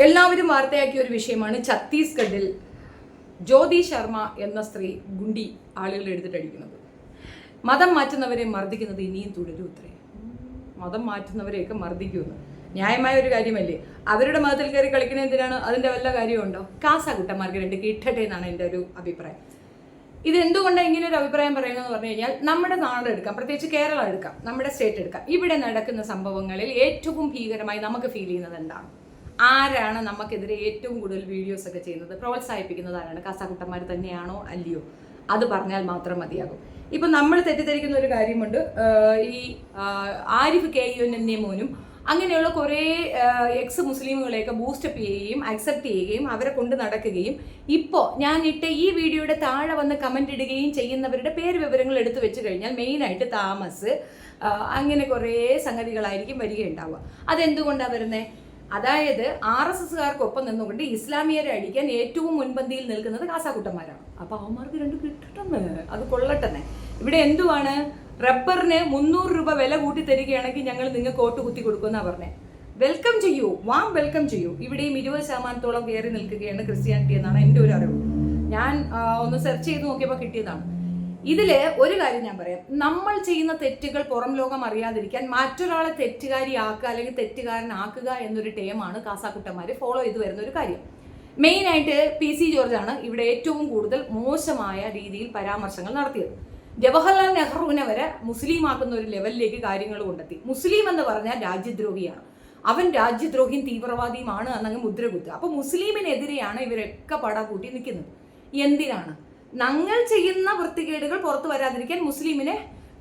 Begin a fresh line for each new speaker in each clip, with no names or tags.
എല്ലാവരും വാർത്തയാക്കിയ ഒരു വിഷയമാണ് ഛത്തീസ്ഗഡിൽ ജ്യോതി ശർമ്മ എന്ന സ്ത്രീ ഗുണ്ടി ആളുകൾ എടുത്തിട്ടടിക്കുന്നത്. മതം മാറ്റുന്നവരെ മർദ്ദിക്കുന്നത് ഇനിയും തുടരും. ഇത്രയും മതം മാറ്റുന്നവരെയൊക്കെ മർദ്ദിക്കുമെന്ന് ന്യായമായ ഒരു കാര്യമല്ലേ? അവരുടെ മതത്തിൽ കയറി കളിക്കുന്ന എന്തിനാണ്? അതിൻ്റെ വല്ല കാര്യമുണ്ടോ? കാസാകുട്ടന്മാർക്ക് രണ്ട് കിട്ടട്ടെ എന്നാണ് എൻ്റെ ഒരു അഭിപ്രായം. ഇതെന്തുകൊണ്ടാണ് ഇങ്ങനെ ഒരു അഭിപ്രായം പറയുന്നതെന്ന് പറഞ്ഞു കഴിഞ്ഞാൽ, നമ്മുടെ നാട് എടുക്കാം, പ്രത്യേകിച്ച് കേരളം എടുക്കാം, നമ്മുടെ സ്റ്റേറ്റ് എടുക്കാം. ഇവിടെ നടക്കുന്ന സംഭവങ്ങളിൽ ഏറ്റവും ഭീകരമായി നമുക്ക് ഫീൽ ചെയ്യുന്നത് എന്താണ്? ആരാണ് നമുക്കെതിരെ ഏറ്റവും കൂടുതൽ വീഡിയോസ് ഒക്കെ ചെയ്യുന്നത്, പ്രോത്സാഹിപ്പിക്കുന്നത് ആരാണ്? കാസാകുട്ടന്മാർ തന്നെയാണോ അല്ലയോ? അത് പറഞ്ഞാൽ മാത്രം മതിയാകും. ഇപ്പം നമ്മൾ തെറ്റിദ്ധരിക്കുന്ന ഒരു കാര്യമുണ്ട്. ഈ ആരിഫ് KUN മോനും അങ്ങനെയുള്ള കുറേ എക്സ് മുസ്ലിമുകളെയൊക്കെ ബൂസ്റ്റപ്പ് ചെയ്യുകയും അക്സെപ്റ്റ് ചെയ്യുകയും അവരെ കൊണ്ട് നടക്കുകയും ഇപ്പോൾ ഞാൻ ഇട്ട ഈ വീഡിയോയുടെ താഴെ വന്ന് കമൻ്റ് ഇടുകയും ചെയ്യുന്നവരുടെ പേര് വിവരങ്ങൾ എടുത്തു വെച്ച് കഴിഞ്ഞാൽ മെയിനായിട്ട് താമസ് അങ്ങനെ കുറേ സംഗതികളായിരിക്കും വരികയുണ്ടാവുക. അതെന്തുകൊണ്ടാണ് വരുന്നത്? അതായത് RSSകാർക്കൊപ്പം നിന്നുകൊണ്ട് ഇസ്ലാമിയരെ അടിക്കാൻ ഏറ്റവും മുൻപന്തിയിൽ നിൽക്കുന്നത് കാസാകുട്ടന്മാരാണ്. അപ്പോൾ അവന്മാർക്ക് രണ്ട് കിട്ടട്ടെന്ന്, അത് കൊള്ളട്ടെന്നെ. ഇവിടെ എന്തുവാണ്? റബ്ബറിന് 300 രൂപ വില കൂട്ടി തരികയാണെങ്കിൽ ഞങ്ങൾ നിങ്ങൾക്ക് വോട്ട് കുത്തി കൊടുക്കുമെന്നാണ് പറഞ്ഞത്. വെൽക്കം ചെയ്യൂ, വെൽക്കം ചെയ്യൂ. ഇവിടെയും 20% കയറി നിൽക്കുകയാണ് ക്രിസ്ത്യാനിറ്റി എന്നാണ് എൻ്റെ ഒരു അറിവ്. ഞാൻ ഒന്ന് സെർച്ച് ചെയ്ത് നോക്കിയപ്പോൾ കിട്ടിയതാണ്. ഇതില് ഒരു കാര്യം ഞാൻ പറയാം. നമ്മൾ ചെയ്യുന്ന തെറ്റുകൾ പുറം ലോകം അറിയാതിരിക്കാൻ മറ്റൊരാളെ തെറ്റുകാരിയാക്കുക അല്ലെങ്കിൽ തെറ്റുകാരനാക്കുക എന്നൊരു ടേമാണ് കാസാകുട്ടന്മാർ ഫോളോ ചെയ്ത് വരുന്ന ഒരു കാര്യം. മെയിനായിട്ട് PC ജോർജാണ് ഇവിടെ ഏറ്റവും കൂടുതൽ മോശമായ രീതിയിൽ പരാമർശങ്ങൾ നടത്തിയത്. ജവഹർലാൽ നെഹ്റുവിനെ വരെ മുസ്ലിം ആക്കുന്ന ഒരു ലെവലിലേക്ക് കാര്യങ്ങൾ കൊണ്ടെത്തി. മുസ്ലിം എന്ന് പറഞ്ഞാൽ രാജ്യദ്രോഹിയാണ്, അവൻ രാജ്യദ്രോഹിയും തീവ്രവാദിയുമാണ് എന്നങ്ങ് മുദ്ര കുത്തുക. അപ്പൊ മുസ്ലിമിനെതിരെയാണ് ഇവരൊക്കെ പടകൂട്ടി നിൽക്കുന്നത്. എന്തിനാണ്? ഞങ്ങൾ ചെയ്യുന്ന വൃത്തികേടുകൾ പുറത്തു വരാതിരിക്കാൻ മുസ്ലിമിനെ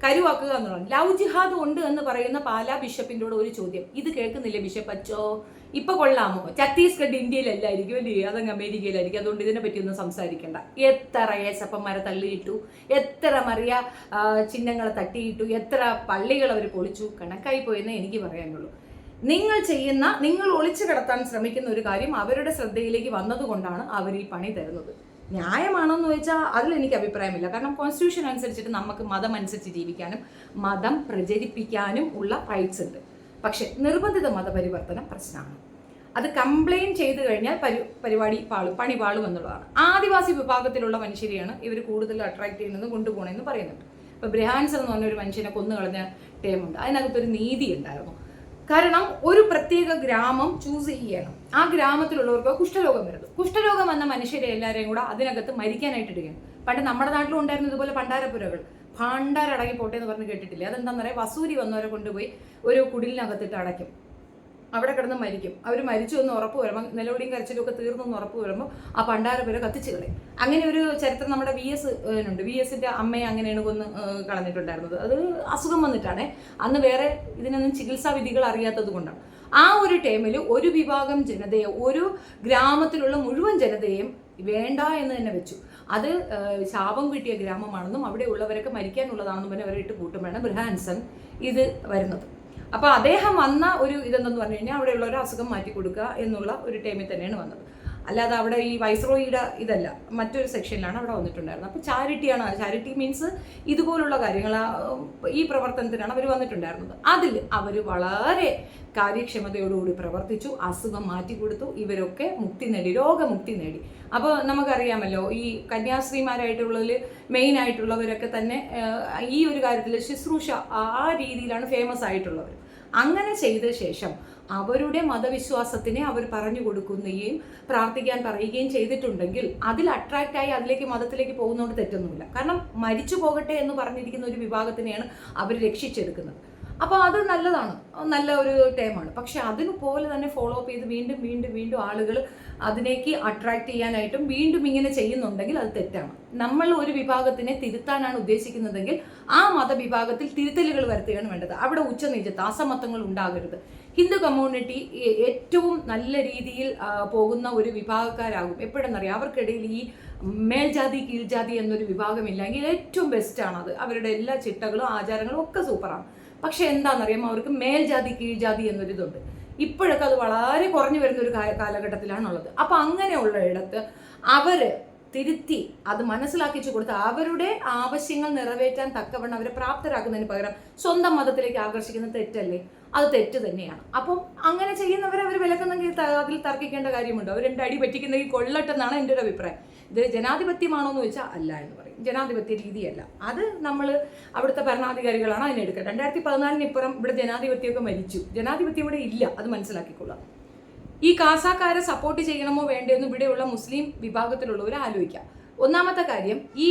കരുവാക്കുക എന്നുള്ളത്. ലവ് ജിഹാദ് ഉണ്ട് എന്ന് പറയുന്ന പാലാ ബിഷപ്പിൻ്റെയോട് ഒരു ചോദ്യം. ഇത് കേൾക്കുന്നില്ലേ ബിഷപ്പ് അച്ചോ? ഇപ്പൊ കൊള്ളാമോ? ഛത്തീസ്ഗഡ് ഇന്ത്യയിലല്ലായിരിക്കും അല്ലേ, അതങ്ങ് അമേരിക്കയിലായിരിക്കും. അതുകൊണ്ട് ഇതിനെ പറ്റി ഒന്നും സംസാരിക്കണ്ട. എത്ര യേശപ്പന്മാരെ തള്ളിയിട്ടു, എത്ര മറിയ ചിഹ്നങ്ങളെ തട്ടിയിട്ടു, എത്ര പള്ളികൾ അവർ പൊളിച്ചു, കണക്കായി പോയെന്നേ എനിക്ക് പറയാനുള്ളൂ. നിങ്ങൾ ഒളിച്ചു കടത്താൻ ശ്രമിക്കുന്ന ഒരു കാര്യം അവരുടെ ശ്രദ്ധയിലേക്ക് വന്നതുകൊണ്ടാണ് അവർ ഈ പണി തരുന്നത്. ന്യായമാണെന്ന് ചോദിച്ചാൽ അതിലെനിക്ക് അഭിപ്രായമില്ല. കാരണം കോൺസ്റ്റിറ്റ്യൂഷൻ അനുസരിച്ചിട്ട് നമുക്ക് മതം അനുസരിച്ച് ജീവിക്കാനും മതം പ്രചരിപ്പിക്കാനും ഉള്ള റൈറ്റ്സ് ഉണ്ട്. പക്ഷെ നിർബന്ധിത മതപരിവർത്തനം പ്രശ്നമാണ്. അത് കംപ്ലൈൻറ്റ് ചെയ്ത് കഴിഞ്ഞാൽ പണി പാളും എന്നുള്ളതാണ്. ആദിവാസി വിഭാഗത്തിലുള്ള മനുഷ്യരെയാണ് ഇവർ കൂടുതൽ അട്രാക്ട് ചെയ്യുന്നതും കൊണ്ടുപോകണമെന്ന് പറയുന്നുണ്ട്. ഇപ്പോൾ ബ്രഹാൻസർ എന്ന് പറഞ്ഞൊരു മനുഷ്യനെ കൊന്നുകളഞ്ഞ ടേമുണ്ട്. അതിനകത്തൊരു നീതി ഉണ്ടായിരുന്നു. കാരണം ഒരു പ്രത്യേക ഗ്രാമം ചൂസ് ചെയ്യണം. ആ ഗ്രാമത്തിലുള്ളവർക്ക് കുഷ്ഠരോഗം വരുന്നത്. കുഷ്ഠരോഗം വന്ന മനുഷ്യരെ എല്ലാവരെയും കൂടെ അതിനകത്ത് മരിക്കാനായിട്ട് ഇടുകയാണ്. പണ്ട് നമ്മുടെ നാട്ടിലും ഉണ്ടായിരുന്നു ഇതുപോലെ പണ്ടാരപ്പുരകൾ. ഭണ്ഡാരടങ്ങി പോട്ടെ എന്ന് പറഞ്ഞ് കേട്ടിട്ടില്ലേ? അതെന്താണെന്ന് പറയാം, വസൂരി വന്നവരെ കൊണ്ടുപോയി ഒരു കുടിലിനകത്തിട്ട് അടയ്ക്കും. അവിടെ കിടന്ന് മരിക്കും. അവർ മരിച്ചു എന്ന് ഉറപ്പ് വരുമ്പോൾ, നിലവിളിയും കരച്ചിലും ഒക്കെ തീർന്നു എന്ന് ഉറപ്പ് വരുമ്പോൾ ആ പണ്ടാരപ്പുര കത്തിച്ച് കളയും. അങ്ങനെ ഒരു ചരിത്രം നമ്മുടെ VS ന്റെ അമ്മയെ അങ്ങനെയാണ് കൊന്ന് കളഞ്ഞിട്ടുണ്ടായിരുന്നത്. അത് അസുഖം വന്നിട്ടാണ്. അന്ന് വേറെ ഇതിനൊന്നും ചികിത്സാ വിധികൾ അറിയാത്തത് കൊണ്ടാണ്. ആ ഒരു ടൈമിൽ ഒരു വിഭാഗം ജനതയെ, ഒരു ഗ്രാമത്തിലുള്ള മുഴുവൻ ജനതയെയും വേണ്ട എന്ന് തന്നെ വെച്ചു. അത് ശാപം കിട്ടിയ ഗ്രാമമാണെന്നും അവിടെ ഉള്ളവരൊക്കെ മരിക്കാനുള്ളതാണെന്നും തന്നെ അവരെ ഇട്ട് കൂട്ടുമ്പോഴാണ് ബ്രഹാൻസൺ ഇത് വരുന്നത്. അപ്പോൾ അദ്ദേഹം വന്ന ഒരു ഇതെന്തെന്ന് പറഞ്ഞു കഴിഞ്ഞാൽ അവിടെയുള്ള ഒരു അസുഖം മാറ്റി കൊടുക്കുക എന്നുള്ള ഒരു ടൈമിൽ തന്നെയാണ് വന്നത്. അല്ലാതെ അവിടെ ഈ വൈസ്രോയിയുടെ ഇതല്ല, മറ്റൊരു സെക്ഷനിലാണ് അവിടെ വന്നിട്ടുണ്ടായിരുന്നത്. അപ്പോൾ ചാരിറ്റി മീൻസ് ഇതുപോലുള്ള കാര്യങ്ങൾ, ഈ പ്രവർത്തനത്തിനാണ് അവർ വന്നിട്ടുണ്ടായിരുന്നത്. അതിൽ അവർ വളരെ കാര്യക്ഷമതയോടുകൂടി പ്രവർത്തിച്ചു, അസുഖം മാറ്റിക്കൊടുത്തു, ഇവരൊക്കെ മുക്തി നേടി, രോഗമുക്തി നേടി. അപ്പോൾ നമുക്കറിയാമല്ലോ, ഈ കന്യാസ്ത്രീമാരായിട്ടുള്ളതിൽ മെയിൻ ആയിട്ടുള്ളവരൊക്കെ തന്നെ ഈ ഒരു കാര്യത്തിൽ ശുശ്രൂഷ ആ രീതിയിലാണ് ഫേമസ് ആയിട്ടുള്ളവർ. അങ്ങനെ ചെയ്ത ശേഷം അവരുടെ മതവിശ്വാസത്തിനെ അവർ പറഞ്ഞു കൊടുക്കുകയും പ്രാർത്ഥിക്കാൻ പറയുകയും ചെയ്തിട്ടുണ്ടെങ്കിൽ അതിൽ അട്രാക്റ്റായി അതിലേക്ക് മതത്തിലേക്ക് പോകുന്നതുകൊണ്ട് തെറ്റൊന്നുമില്ല. കാരണം മരിച്ചു പോകട്ടെ എന്ന് പറഞ്ഞിരിക്കുന്ന ഒരു വിഭാഗത്തിനെയാണ് അവർ രക്ഷിച്ചെടുക്കുന്നത്. അപ്പോൾ അത് നല്ലതാണ്, നല്ല ഒരു ടൈമാണ്. പക്ഷെ അതിനുപോലെ തന്നെ ഫോളോ അപ്പ് ചെയ്ത് വീണ്ടും വീണ്ടും വീണ്ടും ആളുകൾ അതിലേക്ക് അട്രാക്ട് ചെയ്യാനായിട്ടും വീണ്ടും ഇങ്ങനെ ചെയ്യുന്നുണ്ടെങ്കിൽ അത് തെറ്റാണ്. നമ്മൾ ഒരു വിഭാഗത്തിനെ തിരുത്താനാണ് ഉദ്ദേശിക്കുന്നതെങ്കിൽ ആ മതവിഭാഗത്തിൽ തിരുത്തലുകൾ വരുത്തുകയാണ് വേണ്ടത്. അവിടെ ഉച്ചനീചത്വം, അസമത്വങ്ങൾ ഉണ്ടാകരുത്. ഹിന്ദു കമ്മ്യൂണിറ്റി ഏറ്റവും നല്ല രീതിയിൽ പോകുന്ന ഒരു വിഭാഗക്കാരാകും എപ്പോഴെന്നറിയാം. അവർക്കിടയിൽ ഈ മേൽജാതി കീഴ്ജാതി എന്നൊരു വിഭാഗമില്ലെങ്കിൽ ഏറ്റവും ബെസ്റ്റാണത്. അവരുടെ എല്ലാ ചിട്ടകളും ആചാരങ്ങളും ഒക്കെ സൂപ്പറാണ്. പക്ഷെ എന്താണെന്നറിയാമോ, അവർക്ക് മേൽജാതി കീഴ്ജാതി എന്നൊരിതുണ്ട്. ഇപ്പോഴൊക്കെ അത് വളരെ കുറഞ്ഞു വരുന്ന ഒരു കാലഘട്ടത്തിലാണുള്ളത്. അപ്പം അങ്ങനെയുള്ള ഇടത്ത് അവർ തിരുത്തി അത് മനസ്സിലാക്കിച്ചു കൊടുത്ത് അവരുടെ ആവശ്യങ്ങൾ നിറവേറ്റാൻ തക്കവണ്ണം അവരെ പ്രാപ്തരാക്കുന്നതിന് പകരം സ്വന്തം മതത്തിലേക്ക് ആകർഷിക്കുന്നത് തെറ്റല്ലേ? അത് തെറ്റ് തന്നെയാണ്. അപ്പം അങ്ങനെ ചെയ്യുന്നവരെ അവർ വിലക്കുന്നെങ്കിൽ അതിൽ തർക്കിക്കേണ്ട കാര്യമുണ്ടോ? അവർ 2 അടി പറ്റിക്കുന്നെങ്കിൽ കൊള്ളട്ടെന്നാണ് എൻ്റെ ഒരു അഭിപ്രായം. ഇത് ജനാധിപത്യമാണോ എന്ന് ചോദിച്ചാൽ അല്ല എന്ന് പറയും. ജനാധിപത്യ രീതിയല്ല അത്. നമ്മൾ അവിടുത്തെ ഭരണാധികാരികളാണ് അതിനെടുക്കുക. 2014 ഇപ്പുറം ഇവിടെ ജനാധിപത്യമൊക്കെ മരിച്ചു. ജനാധിപത്യം ഇവിടെ ഇല്ല, അത് മനസ്സിലാക്കിക്കൊള്ളാം. ഈ കാസാക്കാരെ സപ്പോർട്ട് ചെയ്യണമോ വേണ്ടതെന്ന് ഇവിടെയുള്ള മുസ്ലിം വിഭാഗത്തിലുള്ളവർ ആലോചിക്കാം. ഒന്നാമത്തെ കാര്യം, ഈ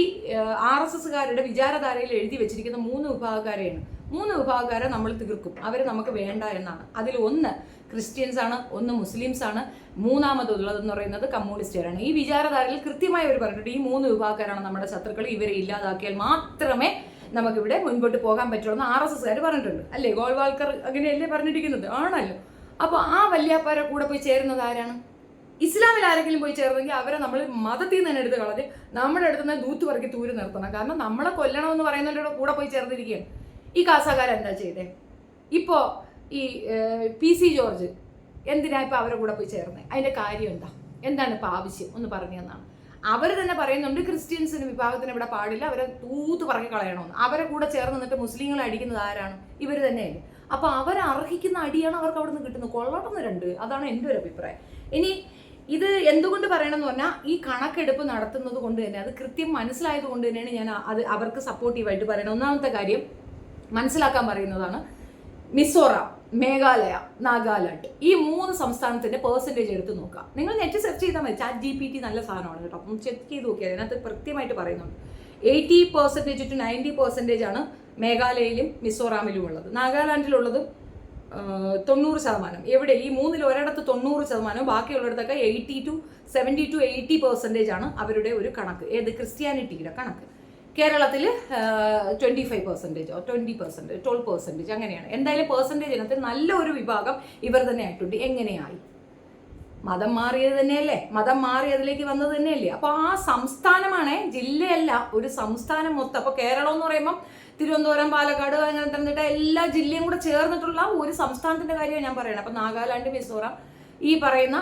RSSകാരുടെ വിചാരധാരയിൽ എഴുതി വെച്ചിരിക്കുന്ന 3 വിഭാഗക്കാരെയാണ്. 3 വിഭാഗക്കാരെ നമ്മൾ തീർക്കും, അവർ നമുക്ക് വേണ്ട എന്നാണ്. അതിൽ ഒന്ന് ക്രിസ്ത്യൻസ് ആണ്, ഒന്ന് മുസ്ലിംസ് ആണ്, മൂന്നാമതുള്ളതെന്ന് പറയുന്നത് കമ്മ്യൂണിസ്റ്റുകാരാണ്. ഈ വിചാരധാരയിൽ കൃത്യമായി അവർ പറഞ്ഞിട്ടുണ്ട്, ഈ 3 വിഭാഗക്കാരാണ് നമ്മുടെ ശത്രുക്കൾ, ഇവരെ ഇല്ലാതാക്കിയാൽ മാത്രമേ നമുക്കിവിടെ മുൻപോട്ട് പോകാൻ പറ്റുള്ളൂ എന്ന് RSSകാർ പറഞ്ഞിട്ടുണ്ട്. അല്ലേ? ഗോൾവാൾക്കർ അങ്ങനെയല്ലേ പറഞ്ഞിരിക്കുന്നത്? ആണല്ലോ. അപ്പോൾ ആ വല്യാപ്പാരെ കൂടെ പോയി ചേരുന്നത് ആരാണ്? ഇസ്ലാമിൽ ആരെങ്കിലും പോയി ചേർന്നെങ്കിൽ അവരെ നമ്മൾ മതത്തിൽ നിന്ന് തന്നെ എടുത്ത് കളഞ്ഞ് നമ്മുടെ അടുത്ത് നിന്ന് ദൂത്ത് പറക്കി തൂരി നിർത്തണം. കാരണം നമ്മളെ കൊല്ലണമെന്ന് പറയുന്നവരുടെ കൂടെ പോയി ചേർന്നിരിക്കുകയാണ്. ഈ കാസാക്കാരെന്താ ചെയ്തേ? ഇപ്പോൾ ഈ PC ജോർജ് എന്തിനാ ഇപ്പോൾ അവരെ കൂടെ പോയി ചേർന്നത്? അതിൻ്റെ കാര്യം എന്താണ് ഇപ്പോൾ ആവശ്യം ഒന്ന് പറഞ്ഞു തന്നാണ്. അവർ തന്നെ പറയുന്നുണ്ട് ക്രിസ്ത്യൻസിന് വിഭാഗത്തിന് ഇവിടെ പാടില്ല, അവരെ തൂത്ത് പറക്കി കളയണമെന്ന്. അവരെ കൂടെ ചേർന്ന് നിന്നിട്ട് മുസ്ലിങ്ങളെ അടിക്കുന്നത് ആരാണ്? ഇവർ തന്നെയല്ലേ. അപ്പോൾ അവരർഹിക്കുന്ന അടിയാണ് അവർക്ക് അവിടെ നിന്ന് കിട്ടുന്നത്. കൊള്ളണമെന്ന് 2. അതാണ് എൻ്റെ ഒരു അഭിപ്രായം. ഇനി ഇത് എന്തുകൊണ്ട് പറയണമെന്ന് പറഞ്ഞാൽ, ഈ കണക്കെടുപ്പ് നടത്തുന്നത് കൊണ്ട് തന്നെ, അത് കൃത്യം മനസ്സിലായത് കൊണ്ട് തന്നെയാണ് ഞാൻ അത് അവർക്ക് സപ്പോർട്ടീവായിട്ട് പറയണം. ഒന്നാമത്തെ കാര്യം മനസ്സിലാക്കാൻ പറയുന്നതാണ്, മിസോറാം, മേഘാലയ, നാഗാലാൻഡ്, ഈ 3 സംസ്ഥാനത്തിന്റെ പെർസെൻറ്റേജ് എടുത്ത് നോക്കാം. നിങ്ങൾ നെറ്റ് സെർച്ച് ചെയ്താൽ മതി. ChatGPT നല്ല സാധനമാണ് കേട്ടോ. അപ്പം ചെക്ക് ചെയ്ത് നോക്കിയാൽ അതിനകത്ത് കൃത്യമായിട്ട് പറയുന്നുണ്ട്. 80% to 90% ആണ് മേഘാലയയിലും മിസോറാമിലും ഉള്ളത്. നാഗാലാൻഡിലുള്ളത് 90%. എവിടെ? ഈ 3-ൽ ഒരിടത്ത് 90%, ബാക്കിയുള്ളിടത്തൊക്കെ 80 to 70 to 80% ആണ് അവരുടെ ഒരു കണക്ക്. ഏത്? ക്രിസ്ത്യാനിറ്റിയുടെ കണക്ക്. കേരളത്തിൽ 25% 20% 12% അങ്ങനെയാണ്. എന്തായാലും പെർസെൻറ്റേജിനകത്ത് നല്ല ഒരു വിഭാഗം ഇവർ തന്നെ ആയിട്ടുണ്ട്. എങ്ങനെയായി? മതം മാറിയത് തന്നെയല്ലേ, മതം മാറി അതിലേക്ക് വന്നത് തന്നെയല്ലേ. അപ്പോൾ ആ സംസ്ഥാനമാണേ, ജില്ലയല്ല, ഒരു സംസ്ഥാനം മൊത്തം. അപ്പോൾ കേരളം എന്ന് പറയുമ്പം തിരുവനന്തപുരം, പാലക്കാട്, അങ്ങനെ തന്നിട്ട് എല്ലാ ജില്ലയും കൂടെ ചേർന്നിട്ടുള്ള ഒരു സംസ്ഥാനത്തിൻ്റെ കാര്യമാണ് ഞാൻ പറയുന്നത്. അപ്പോൾ നാഗാലാൻഡ്, മിസോറാം, ഈ പറയുന്ന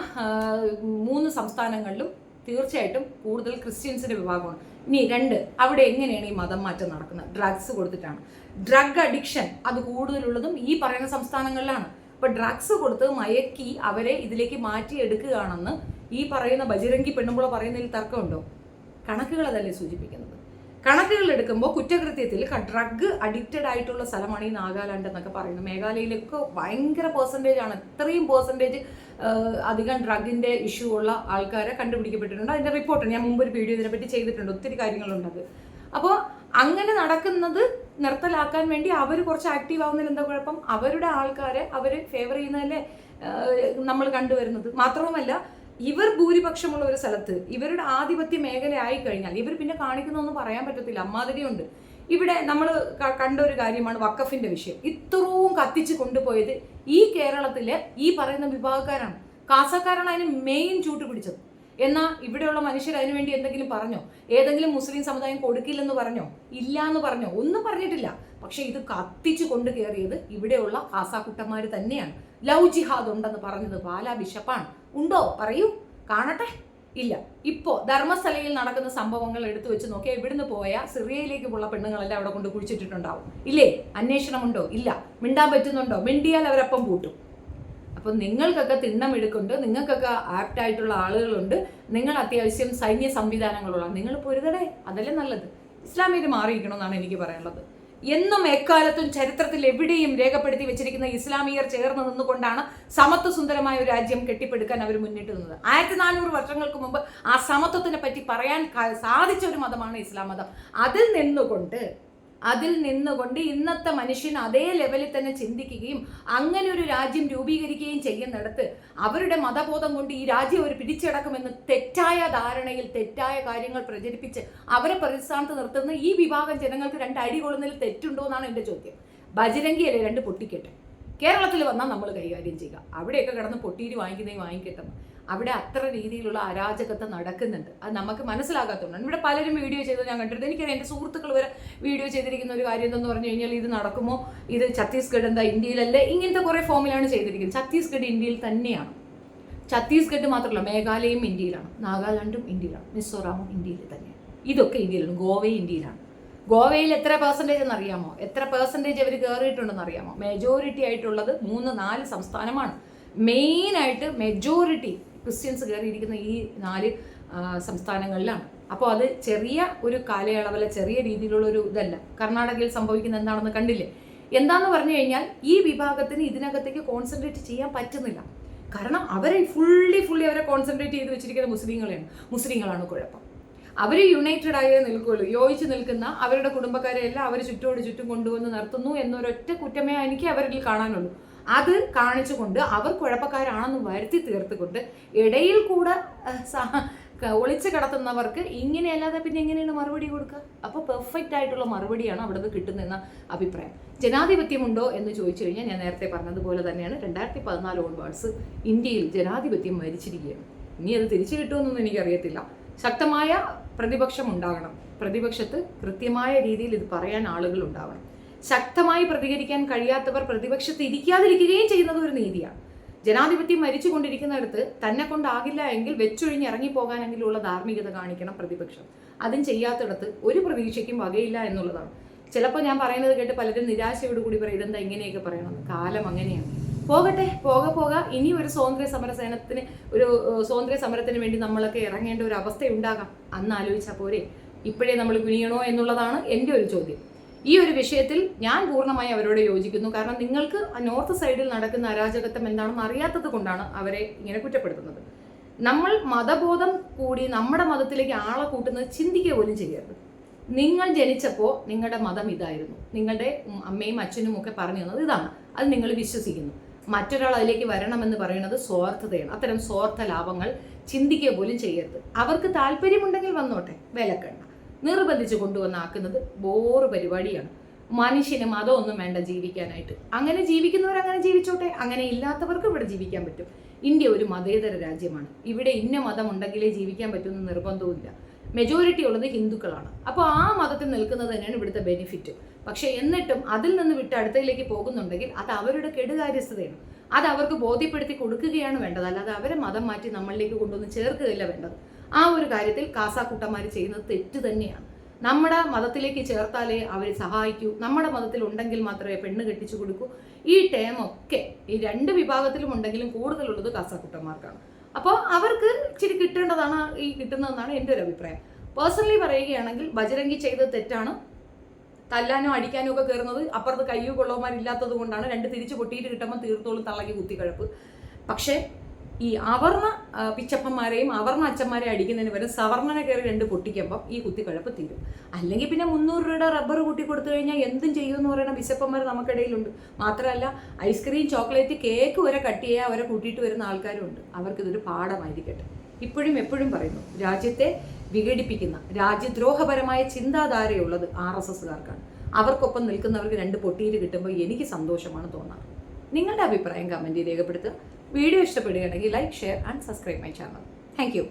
3 സംസ്ഥാനങ്ങളിലും തീർച്ചയായിട്ടും കൂടുതൽ ക്രിസ്ത്യൻസിൻ്റെ വിഭാഗമാണ്. ഇനി 2, അവിടെ എങ്ങനെയാണ് ഈ മതം മാറ്റം നടക്കുന്നത്? ഡ്രഗ്സ് കൊടുത്തിട്ടാണ്. ഡ്രഗ് അഡിക്ഷൻ അത് കൂടുതലുള്ളതും ഈ പറയുന്ന സംസ്ഥാനങ്ങളിലാണ്. അപ്പോൾ ഡ്രഗ്സ് കൊടുത്ത് മയക്കി അവരെ ഇതിലേക്ക് മാറ്റിയെടുക്കുകയാണെന്ന് ഈ പറയുന്ന ബജരംഗി പെണ്ണുമ്പോൾ പറയുന്നതിൽ തർക്കമുണ്ടോ? കണക്കുകൾ അതല്ലേ സൂചിപ്പിക്കുന്നത്. കണക്കുകൾ എടുക്കുമ്പോൾ കുറ്റകൃത്യത്തിൽ ഡ്രഗ് അഡിക്റ്റഡ് ആയിട്ടുള്ള സ്ഥലമാണ് ഈ നാഗാലാൻഡ് എന്നൊക്കെ പറയുന്നത്. മേഘാലയയിലൊക്കെ ഭയങ്കര പെർസെൻറ്റേജ് ആണ്. ഇത്രയും പെർസെൻറ്റേജ് അധികം ഡ്രഗിൻ്റെ ഇഷ്യൂ ഉള്ള ആൾക്കാരെ കണ്ടുപിടിക്കപ്പെട്ടിട്ടുണ്ട്. അതിൻ്റെ റിപ്പോർട്ട് ഞാൻ മുമ്പ് ഒരു വീഡിയോ ഇതിനെപ്പറ്റി ചെയ്തിട്ടുണ്ട്. ഒത്തിരി കാര്യങ്ങളുണ്ടത്. അപ്പോൾ അങ്ങനെ നടക്കുന്നത് നിർത്തലാക്കാൻ വേണ്ടി അവർ കുറച്ച് ആക്റ്റീവ് ആവുന്നതിൽ എന്താ കുഴപ്പം? അവരുടെ ആൾക്കാരെ അവർ ഫേവർ ചെയ്യുന്നതല്ലേ നമ്മൾ കണ്ടുവരുന്നത്. മാത്രവുമല്ല, ഇവർ ഭൂരിപക്ഷമുള്ള ഒരു സ്ഥലത്ത് ഇവരുടെ ആധിപത്യ മേഖല ആയി കഴിഞ്ഞാൽ ഇവർ പിന്നെ കാണിക്കുന്നൊന്നും പറയാൻ പറ്റത്തില്ല. അമ്മാതിരിയുണ്ട്. ഇവിടെ നമ്മൾ കണ്ട ഒരു കാര്യമാണ് വഖഫിന്റെ വിഷയം. ഇത്രയും കത്തിച്ച് കൊണ്ടുപോയത് ഈ കേരളത്തിലെ ഈ പറയുന്ന വിഭാഗക്കാരാണ്. കാസക്കാരാണ് അതിന് മെയിൻ ചൂട്ട് പിടിച്ചത്. എന്നാൽ ഇവിടെയുള്ള മനുഷ്യർ അതിനുവേണ്ടി എന്തെങ്കിലും പറഞ്ഞോ? ഏതെങ്കിലും മുസ്ലിം സമുദായം കൊടുക്കില്ലെന്ന് പറഞ്ഞോ? ഇല്ല എന്ന് പറഞ്ഞോ? ഒന്നും പറഞ്ഞിട്ടില്ല. പക്ഷെ ഇത് കത്തിച്ചു കൊണ്ട് കയറിയത് ഇവിടെയുള്ള കാസാക്കുട്ടന്മാർ തന്നെയാണ്. ലവ് ജിഹാദ് ഉണ്ടെന്ന് പറഞ്ഞത് പാലാ ബിഷപ്പാണ്. ഉണ്ടോ? പറയൂ, കാണട്ടെ. ഇല്ല. ഇപ്പോൾ ധർമ്മസ്ഥലയിൽ നടക്കുന്ന സംഭവങ്ങൾ എടുത്തു വെച്ച് നോക്കിയാൽ ഇവിടുന്ന് പോയ സിറിയയിലേക്ക് ഉള്ള പെണ്ണുങ്ങളെല്ലാം അവിടെ കൊണ്ട് കുഴിച്ചിട്ടിട്ടുണ്ടാവും. ഇല്ലേ? അന്വേഷണമുണ്ടോ? ഇല്ല. മിണ്ടാൻ പറ്റുന്നുണ്ടോ? മിണ്ടിയാൽ അവരപ്പം പൂട്ടും. അപ്പം നിങ്ങൾക്കൊക്കെ തിണ്ണമെടുക്കുന്നുണ്ട്, നിങ്ങൾക്കൊക്കെ ആപ്റ്റായിട്ടുള്ള ആളുകളുണ്ട്, നിങ്ങൾ അത്യാവശ്യം സൈന്യ സംവിധാനങ്ങളുള്ള നിങ്ങൾ പൊരുതടേ, അതല്ലേ നല്ലത്. ഇസ്ലാമിക മാറിയിരിക്കണമെന്നാണ് എനിക്ക് പറയാനുള്ളത്. എന്നും എക്കാലത്തും ചരിത്രത്തിൽ എവിടെയും രേഖപ്പെടുത്തി വെച്ചിരിക്കുന്ന ഇസ്ലാമിയർ ചേർന്ന് നിന്നുകൊണ്ടാണ് സമത്വ സുന്ദരമായ ഒരു രാജ്യം കെട്ടിപ്പടുക്കാൻ അവർ മുന്നിട്ട് നിന്നത്. 1400 വർഷങ്ങൾക്ക് മുമ്പ് ആ സമത്വത്തിനെ പറ്റി പറയാൻ സാധിച്ച ഒരു മതമാണ് ഇസ്ലാം മതം. അതിൽ നിന്നുകൊണ്ട് ഇന്നത്തെ മനുഷ്യൻ അതേ ലെവലിൽ തന്നെ ചിന്തിക്കുകയും അങ്ങനെ ഒരു രാജ്യം രൂപീകരിക്കുകയും ചെയ്യുന്നിടത്ത് അവരുടെ മതബോധം കൊണ്ട് ഈ രാജ്യം അവർ പിടിച്ചടക്കുമെന്ന് തെറ്റായ ധാരണയിൽ തെറ്റായ കാര്യങ്ങൾ പ്രചരിപ്പിച്ച് അവരെ പ്രതിസ്ഥാനത്ത് നിർത്തുന്ന ഈ വിഭാഗം ജനങ്ങൾക്ക് 2 അടി കൊള്ളുന്നതിൽ തെറ്റുണ്ടോ എന്നാണ് എൻ്റെ ചോദ്യം. ബജരംഗിയല്ലേ 2 പൊട്ടിക്കട്ടെ. കേരളത്തിൽ വന്നാൽ നമ്മൾ കൈകാര്യം ചെയ്യുക. അവിടെയൊക്കെ കിടന്ന് പൊട്ടിയിട്ട് വാങ്ങിക്കട്ടെ. അവിടെ അത്ര രീതിയിലുള്ള അരാജകത്വം നടക്കുന്നുണ്ട്. അത് നമുക്ക് മനസ്സിലാകാത്തതുകൊണ്ടാണ്. ഇവിടെ പലരും വീഡിയോ ചെയ്ത് ഞാൻ കണ്ടിട്ടുണ്ട്. എനിക്കറിയാം, എൻ്റെ സുഹൃത്തുക്കൾ വരെ വീഡിയോ ചെയ്തിരിക്കുന്ന ഒരു കാര്യം എന്തെന്ന് പറഞ്ഞു കഴിഞ്ഞാൽ, ഇത് നടക്കുമോ, ഇത് ഛത്തീസ്ഗഡ് എന്താ ഇന്ത്യയിലല്ലേ, ഇങ്ങനത്തെ കുറേ ഫോമിലാണ് ചെയ്തിരിക്കുന്നത്. ഛത്തീസ്ഗഡ് ഇന്ത്യയിൽ തന്നെയാണ്. ഛത്തീസ്ഗഡ് മാത്രമല്ല, മേഘാലയയും ഇന്ത്യയിലാണ്, നാഗാലാൻഡും ഇന്ത്യയിലാണ്, മിസോറാമും ഇന്ത്യയിൽ തന്നെയാണ്. ഇതൊക്കെ ഇന്ത്യയിലാണ്. ഗോവയും ഇന്ത്യയിലാണ്. ഗോവയിൽ എത്ര പെർസെൻറ്റേജ് എന്നറിയാമോ? എത്ര പെർസെൻറ്റേജ് അവർ കയറിയിട്ടുണ്ടെന്ന് അറിയാമോ? മെജോറിറ്റി ആയിട്ടുള്ളത് 3-4 സംസ്ഥാനമാണ്. മെയിനായിട്ട് മെജോറിറ്റി ക്രിസ്ത്യൻസ് കയറിയിരിക്കുന്ന ഈ 4 സംസ്ഥാനങ്ങളിലാണ്. അപ്പോൾ അത് ചെറിയ ഒരു കാലയളവിലെ ചെറിയ രീതിയിലുള്ള ഒരു ഇതല്ല. കർണാടകയിൽ സംഭവിക്കുന്ന എന്താണെന്ന് കണ്ടില്ലേ? എന്താന്ന് പറഞ്ഞു കഴിഞ്ഞാൽ ഈ വിഭാഗത്തിന് ഇതിനകത്തേക്ക് കോൺസെൻട്രേറ്റ് ചെയ്യാൻ പറ്റുന്നില്ല. കാരണം അവരെ ഫുള്ളി അവരെ കോൺസെൻട്രേറ്റ് ചെയ്ത് വെച്ചിരിക്കുന്ന മുസ്ലിങ്ങളാണ് കുഴപ്പം. അവർ യുണൈറ്റഡ് ആയേ നിൽക്കുകയുള്ളൂ. യോജിച്ച് നിൽക്കുന്ന അവരുടെ കുടുംബക്കാരെ എല്ലാം അവർ ചുറ്റും കൊണ്ടുവന്ന് നിർത്തുന്നു എന്നൊരൊറ്റ കുറ്റമേ എനിക്ക് അവരിൽ കാണാനുള്ളൂ. അത് കാണിച്ചുകൊണ്ട് അവർ കുഴപ്പക്കാരാണെന്ന് വരുത്തി തീർത്തുകൊണ്ട് ഇടയിൽ കൂടെ ഒളിച്ചു കിടത്തുന്നവർക്ക് ഇങ്ങനെയല്ലാതെ പിന്നെ എങ്ങനെയാണ് മറുപടി കൊടുക്കുക? അപ്പോൾ പെർഫെക്റ്റ് ആയിട്ടുള്ള മറുപടിയാണ് അവിടെ നിന്ന് കിട്ടുന്നതെന്ന അഭിപ്രായം. ജനാധിപത്യമുണ്ടോ എന്ന് ചോദിച്ചു കഴിഞ്ഞാൽ ഞാൻ നേരത്തെ പറഞ്ഞതുപോലെ തന്നെയാണ് 2014 ഓൺവേർഡ്സ് ഇന്ത്യയിൽ ജനാധിപത്യം മരിച്ചിരിക്കുകയാണ്. ഇനി അത് തിരിച്ചു കിട്ടുമെന്നൊന്നും എനിക്കറിയത്തില്ല. ശക്തമായ പ്രതിപക്ഷം ഉണ്ടാകണം. പ്രതിപക്ഷത്ത് കൃത്യമായ രീതിയിൽ ഇത് പറയാൻ ആളുകൾ ഉണ്ടാവണം. ശക്തമായി പ്രതികരിക്കാൻ കഴിയാത്തവർ പ്രതിപക്ഷത്ത് ഇരിക്കാതിരിക്കുകയും ചെയ്യുന്നത് ഒരു നീതിയാണ്. ജനാധിപത്യം മരിച്ചുകൊണ്ടിരിക്കുന്നിടത്ത് തന്നെ കൊണ്ടാകില്ല എങ്കിൽ വെച്ചൊഴിഞ്ഞ് ഇറങ്ങിപ്പോകാനെങ്കിലുള്ള ധാർമ്മികത കാണിക്കണം പ്രതിപക്ഷം. അതും ചെയ്യാത്തിടത്ത് ഒരു പ്രതീക്ഷയ്ക്കും വകയില്ല എന്നുള്ളതാണ്. ചിലപ്പോൾ ഞാൻ പറയുന്നത് കേട്ട് പലരും നിരാശയോട് കൂടി പറയും, ഇതെന്താ ഇങ്ങനെയൊക്കെ പറയണമെന്ന്. കാലം അങ്ങനെയാണ്. പോകട്ടെ, പോക ഇനി ഒരു സ്വാതന്ത്ര്യ സമരത്തിന് വേണ്ടി നമ്മളൊക്കെ ഇറങ്ങേണ്ട ഒരു അവസ്ഥയുണ്ടാകാം. അന്ന് ആലോചിച്ചാൽ പോരെ? ഇപ്പോഴേ നമ്മൾ കുനിയണോ എന്നുള്ളതാണ് എൻ്റെ ഒരു ചോദ്യം. ഈ ഒരു വിഷയത്തിൽ ഞാൻ പൂർണ്ണമായി അവരോട് യോജിക്കുന്നു. കാരണം നിങ്ങൾക്ക് നോർത്ത് സൈഡിൽ നടക്കുന്ന അരാജകത്വം എന്താണെന്ന് അറിയാത്തത് കൊണ്ടാണ് അവരെ ഇങ്ങനെ കുറ്റപ്പെടുത്തുന്നത്. നമ്മൾ മതബോധം കൂടി നമ്മുടെ മതത്തിലേക്ക് ആളെ കൂട്ടുന്നത് ചിന്തിക്കുക പോലും ചെയ്യരുത്. നിങ്ങൾ ജനിച്ചപ്പോൾ നിങ്ങളുടെ മതം ഇതായിരുന്നു, നിങ്ങളുടെ അമ്മയും അച്ഛനും ഒക്കെ പറഞ്ഞു തന്നത് ഇതാണ്, അത് നിങ്ങൾ വിശ്വസിക്കുന്നു. മറ്റൊരാൾ അതിലേക്ക് വരണമെന്ന് പറയുന്നത് സ്വാർത്ഥതയാണ്. അത്തരം സ്വാർത്ഥ ലാഭങ്ങൾ ചിന്തിക്കുക പോലും ചെയ്യരുത്. അവർക്ക് താല്പര്യമുണ്ടെങ്കിൽ വന്നോട്ടെ, വിലക്കണ്ട. നിർബന്ധിച്ച് കൊണ്ടുവന്നാക്കുന്നത് ബോറ് പരിപാടിയാണ്. മനുഷ്യന് മതമൊന്നും വേണ്ട ജീവിക്കാനായിട്ട്. അങ്ങനെ ജീവിക്കുന്നവർ അങ്ങനെ ജീവിച്ചോട്ടെ, അങ്ങനെ ഇല്ലാത്തവർക്ക് ഇവിടെ ജീവിക്കാൻ പറ്റും. ഇന്ത്യ ഒരു മതേതര രാജ്യമാണ്. ഇവിടെ ഇന്ന മതം ഉണ്ടെങ്കിലേ ജീവിക്കാൻ പറ്റുമെന്ന് നിർബന്ധവുമില്ല. മെജോറിറ്റി ഉള്ളത് ഹിന്ദുക്കളാണ്. അപ്പോൾ ആ മതത്തിൽ നിൽക്കുന്നത് തന്നെയാണ് ഇവിടുത്തെ ബെനിഫിറ്റ്. പക്ഷേ എന്നിട്ടും അതിൽ നിന്ന് വിട്ട് അടുത്തയിലേക്ക് പോകുന്നുണ്ടെങ്കിൽ അത് അവരുടെ കെടുകാര്യസ്ഥതയാണ്. അത് അവർക്ക് ബോധ്യപ്പെടുത്തി കൊടുക്കുകയാണ് വേണ്ടത്. അല്ലാതെ അവരെ മതം മാറ്റി നമ്മളിലേക്ക് കൊണ്ടുവന്ന് ചേർക്കുകയല്ല വേണ്ടത്. ആ ഒരു കാര്യത്തിൽ കാസാക്കുട്ടന്മാർ ചെയ്യുന്നത് തെറ്റ് തന്നെയാണ്. നമ്മുടെ മതത്തിലേക്ക് ചേർത്താലേ അവർ സഹായിക്കൂ, നമ്മുടെ മതത്തിൽ ഉണ്ടെങ്കിൽ മാത്രമേ പെണ്ണ് കെട്ടിച്ചു കൊടുക്കൂ. ഈ ടേമൊക്കെ ഈ 2 വിഭാഗത്തിലും ഉണ്ടെങ്കിലും കൂടുതലുള്ളത് കാസാക്കുട്ടന്മാർക്കാണ്. അപ്പോൾ അവർക്ക് ഇച്ചിരി കിട്ടേണ്ടതാണ് ഈ കിട്ടുന്നതെന്നാണ് എൻ്റെ ഒരു അഭിപ്രായം. പേഴ്സണലി പറയുകയാണെങ്കിൽ ബജരംഗി ചെയ്തത് തെറ്റാണ്. തല്ലാനോ അടിക്കാനോ ഒക്കെ കയറുന്നത് അപ്പുറത്ത് കയ്യോ കൊള്ളവന്മാരില്ലാത്തത് കൊണ്ടാണ്. 2 തിരിച്ച് പൊട്ടിയിട്ട് കിട്ടുമ്പോൾ തീർത്തോളം തള്ളക്കി കുത്തിക്കഴപ്പ്. പക്ഷേ ഈ അവർണ പിച്ചപ്പന്മാരെയും അവർണ അച്ഛന്മാരെയും അടിക്കുന്നതിന് പകരം സവർണനെ കയറി 2 പൊട്ടിക്കുമ്പോൾ ഈ കുത്തിക്കഴപ്പ് തീരും. അല്ലെങ്കിൽ പിന്നെ 300 രൂപയുടെ റബ്ബർ കൂട്ടി കൊടുത്തു കഴിഞ്ഞാൽ എന്തും ചെയ്യുമെന്ന് പറയുന്ന ബിശപ്പന്മാർ നമുക്കിടയിലുണ്ട്. മാത്രമല്ല ഐസ്ക്രീം, ചോക്ലേറ്റ്, കേക്ക് വരെ കട്ട് ചെയ്യാൻ അവരെ കൂട്ടിയിട്ട് വരുന്ന ആൾക്കാരുമുണ്ട്. അവർക്കിതൊരു പാഠമായിരിക്കട്ടെ. ഇപ്പോഴും എപ്പോഴും പറയുന്നു, രാജ്യത്തെ വിഘടിപ്പിക്കുന്ന രാജ്യദ്രോഹപരമായ ചിന്താധാരയുള്ളത് RSSകാർക്കാണ്. അവർക്കൊപ്പം നിൽക്കുന്നവർക്ക് 2 പൊട്ടിയിട്ട് കിട്ടുമ്പോൾ എനിക്ക് സന്തോഷമാണ് തോന്നാറ്. നിങ്ങളുടെ അഭിപ്രായം കമൻറ്റിൽ രേഖപ്പെടുത്തുക. വീഡിയോ ഇഷ്ടപ്പെടുകയാണെങ്കിൽ like, share and subscribe my channel. Thank you.